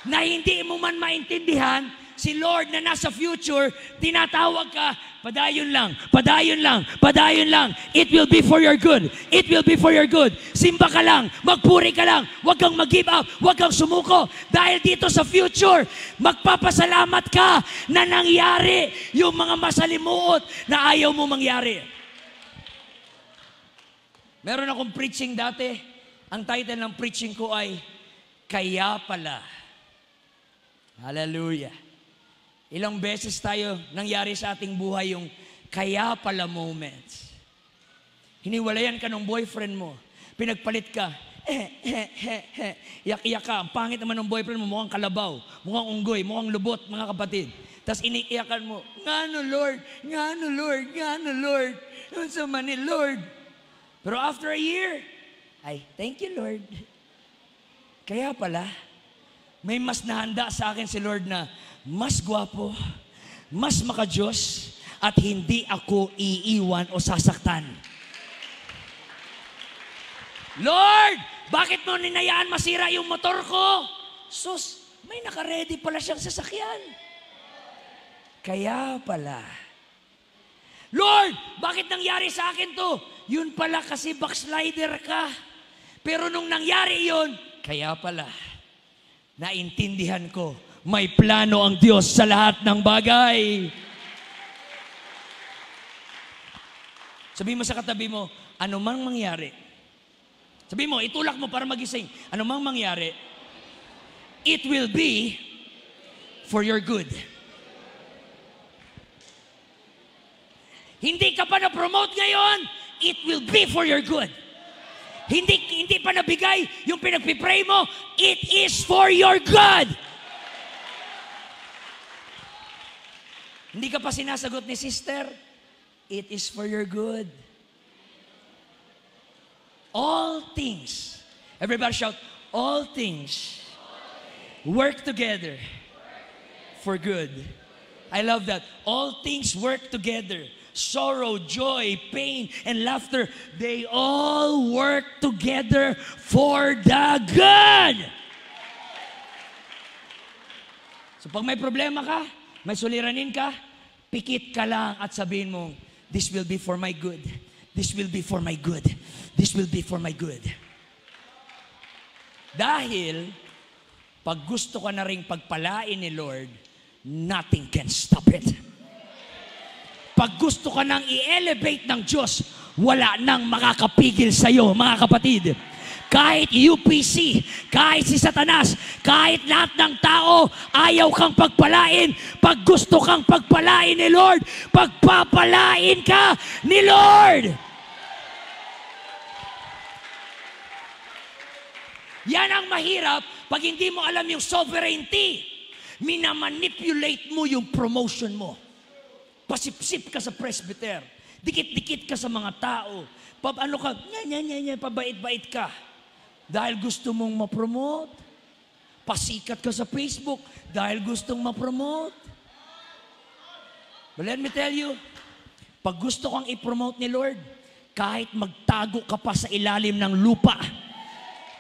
[SPEAKER 1] Na hindi mo man maintindihan, si Lord na nasa future, tinatawag ka, padayon lang. It will be for your good. Simba ka lang, magpuri ka lang, huwag kang mag-give up, huwag kang sumuko. Dahil dito sa future, magpapasalamat ka na nangyari yung mga masalimuot na ayaw mo mangyari. Meron akong preaching dati. Ang title ng preaching ko ay, Kaya Pala. Hallelujah. Ilang beses tayo nangyari sa ating buhay yung kaya pala moments. Hiniwalayan ka ng boyfriend mo. Pinagpalit ka. Iyak-iyak ka. Ang pangit naman ng boyfriend mo, mukhang kalabaw, mukhang unggoy, mukhang lubot, mga kapatid. Tapos iniiyakan mo, Ngano Lord. Ano sa mani, Lord? Pero after a year, thank you, Lord. Kaya pala, may mas nahanda sa akin si Lord na mas gwapo, mas makadiyos, at hindi ako iiwan o sasaktan. Lord, bakit mo ninayaan masira yung motor ko? Sus, may nakaredy pala siyang sasakyan. Kaya pala. Lord, bakit nangyari sa akin to? Yun pala kasi backslider ka. Pero nung nangyari yun, kaya pala, naintindihan ko, may plano ang Diyos sa lahat ng bagay. Sabihin mo sa katabi mo, ano mang mangyari. Sabihin mo, itulak mo para magising. Ano mang mangyari, it will be for your good. Hindi ka pa na-promote ngayon, it will be for your good. Hindi pa nabigay yung pinagpipray mo, it is for your good. Hindi ka pa sinasagot ni sister, it is for your good. All things, everybody shout, all things work together for good. I love that. All things work together. Sorrow, joy, pain, and laughter, they all work together for the good. So pag may problema ka, may suliranin ka, pikit ka lang at sabihin mo, this will be for my good. This will be for my good. This will be for my good. Dahil, pag gusto ka na ring pagpalain ni Lord, nothing can stop it. Pag gusto ka nang i-elevate ng Diyos, wala nang makakapigil sa'yo, mga kapatid. Kahit UPC, kahit si Satanas, kahit lahat ng tao, ayaw kang pagpalain. Pag gusto kang pagpalain ni Lord, pagpapalain ka ni Lord. Yan ang mahirap pag hindi mo alam yung sovereignty. Minamanipulate mo yung promotion mo. Pasipsip ka sa presbyter. Dikit-dikit ka sa mga tao. Pabait-bait ka. Dahil gusto mong ma-promote. Pasikat ka sa Facebook dahil gustong ma-promote. But let me tell you, pag gusto kang i-promote ni Lord, kahit magtago ka pa sa ilalim ng lupa,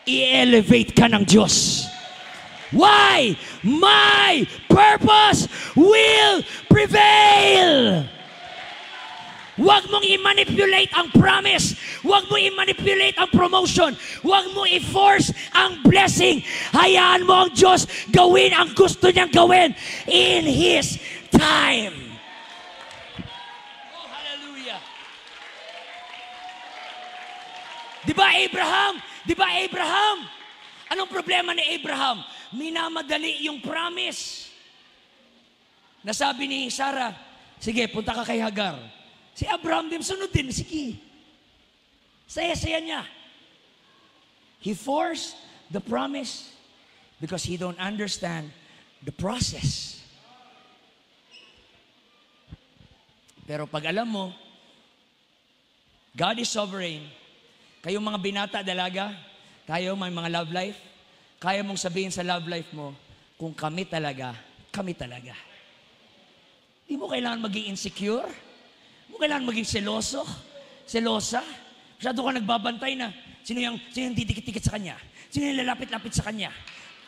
[SPEAKER 1] i-elevate ka ng Diyos. Why? My purpose will prevail. Huwag mong i-manipulate ang promise. Huwag mo i-manipulate ang promotion. Huwag mo i-force ang blessing. Hayaan mo ang Diyos gawin ang gusto niyang gawin in His time. Oh, hallelujah. Di ba Abraham? Anong problema ni Abraham? Minamadali yung promise. Nasabi ni Sarah, sige, punta ka kay Hagar. Si Abraham din, sunod din, sige. Saya-saya niya. He forced the promise because he don't understand the process. Pero pag alam mo, God is sovereign. Kayong mga binata, dalaga, tayo may mga love life, kaya mong sabihin sa love life mo, kung kami talaga, kami talaga. Di mo kailangan maging insecure. Di mo kailangan maging selosa. Masyado ka nagbabantay na, sino yung didikit-dikit sa kanya? Sino yung lalapit-lapit sa kanya?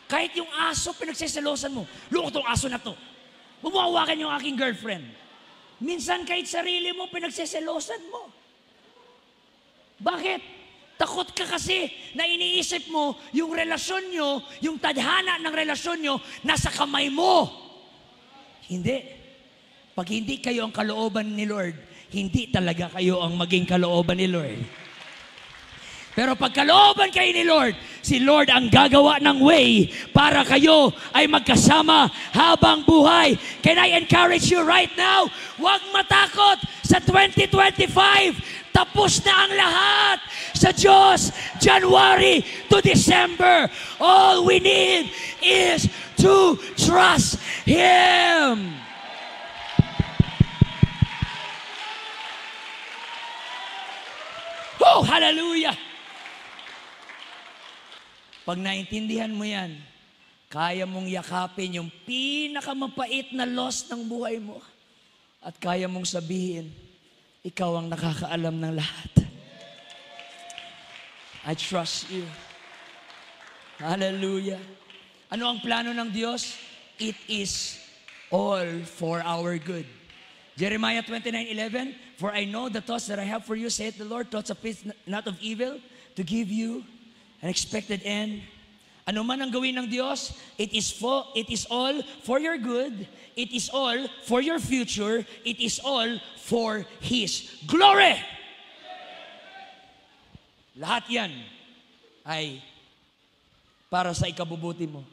[SPEAKER 1] Kahit yung aso, pinagseselosan mo, loko tong aso na to. Bumuhawakan yung aking girlfriend. Minsan kahit sarili mo, pinagseselosan mo. Bakit? Takot ka kasi na iniisip mo yung relasyon nyo, yung tadhana ng relasyon nyo, nasa kamay mo. Hindi. Pag hindi kayo ang kalooban ni Lord, hindi talaga kayo ang maging kalooban ni Lord. Pero pag kalooban kayo ni Lord, si Lord ang gagawa ng way para kayo ay magkasama habang buhay. Can I encourage you right now? Huwag matakot sa 2025. Tapos na ang lahat sa Diyos, January to December. All we need is to trust Him. Oh, hallelujah! Pag naintindihan mo yan, kaya mong yakapin yung pinakamapait na loss ng buhay mo. At kaya mong sabihin, ikaw ang nakakaalam ng lahat. I trust you. Hallelujah. Ano ang plano ng Diyos? It is all for our good. Jeremiah 29:11, for I know the thoughts that I have for you, saith the Lord, thoughts of peace, not of evil, to give you an expected end. Ano man ang gawin ng Diyos, it is all for your good, it is all for your future, it is all for His glory. Lahat yan ay para sa ikabubuti mo.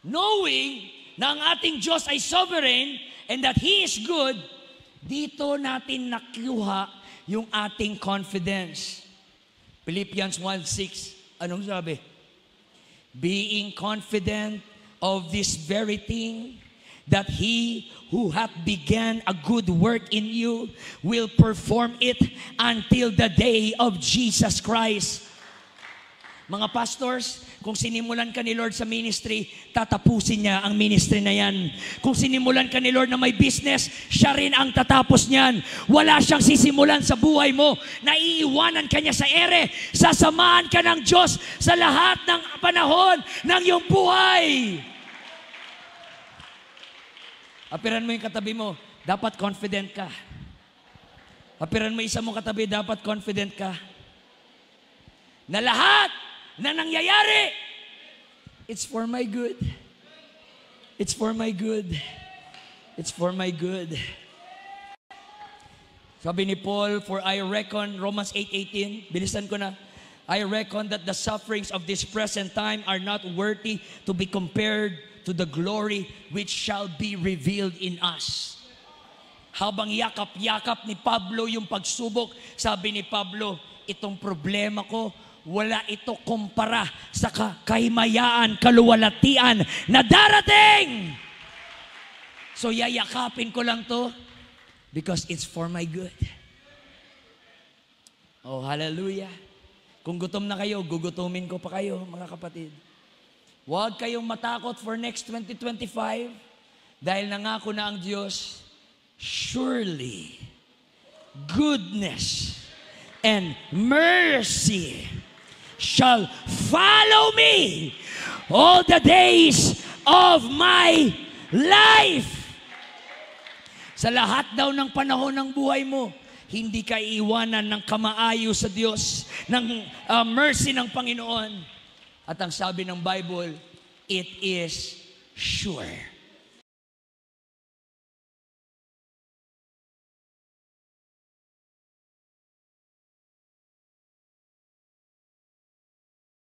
[SPEAKER 1] Knowing na ang ating Diyos ay sovereign and that He is good, dito natin nakuha yung ating confidence. Philippians 1:6, anong sabi? Being confident of this very thing, that He who hath began a good work in you will perform it until the day of Jesus Christ. Mga pastors, kung sinimulan ka ni Lord sa ministry, tatapusin niya ang ministry na yan. Kung sinimulan ka ni Lord na may business, siya rin ang tatapos niyan. Wala siyang sisimulan sa buhay mo. Naiiwanan ka niya sa ere. Sasamahan ka ng Diyos sa lahat ng panahon ng iyong buhay. Apiran mo yung katabi mo, dapat confident ka. Apiran mo isa mong katabi, dapat confident ka. Na lahat na nangyayari, it's for my good. It's for my good. It's for my good. Sabi ni Paul, for I reckon, Romans 8:18, bilisan ko na, I reckon that the sufferings of this present time are not worthy to be compared to the glory which shall be revealed in us. Habang yakap-yakap ni Pablo yung pagsubok, sabi ni Pablo, itong problema ko, wala ito kumpara sa kahimayaan, kaluwalhatian na darating. So yayakapin ko lang to because it's for my good. Oh, hallelujah. Kung gutom na kayo, gugutumin ko pa kayo, mga kapatid. Huwag kayong matakot for next 2025 dahil nangako na ang Diyos, surely goodness and mercy shall follow me all the days of my life. Sa lahat daw ng panahon ng buhay mo, Hindi ka iiwanan ng kamaayo sa Diyos, ng mercy ng Panginoon. At ang sabi ng Bible, it is sure.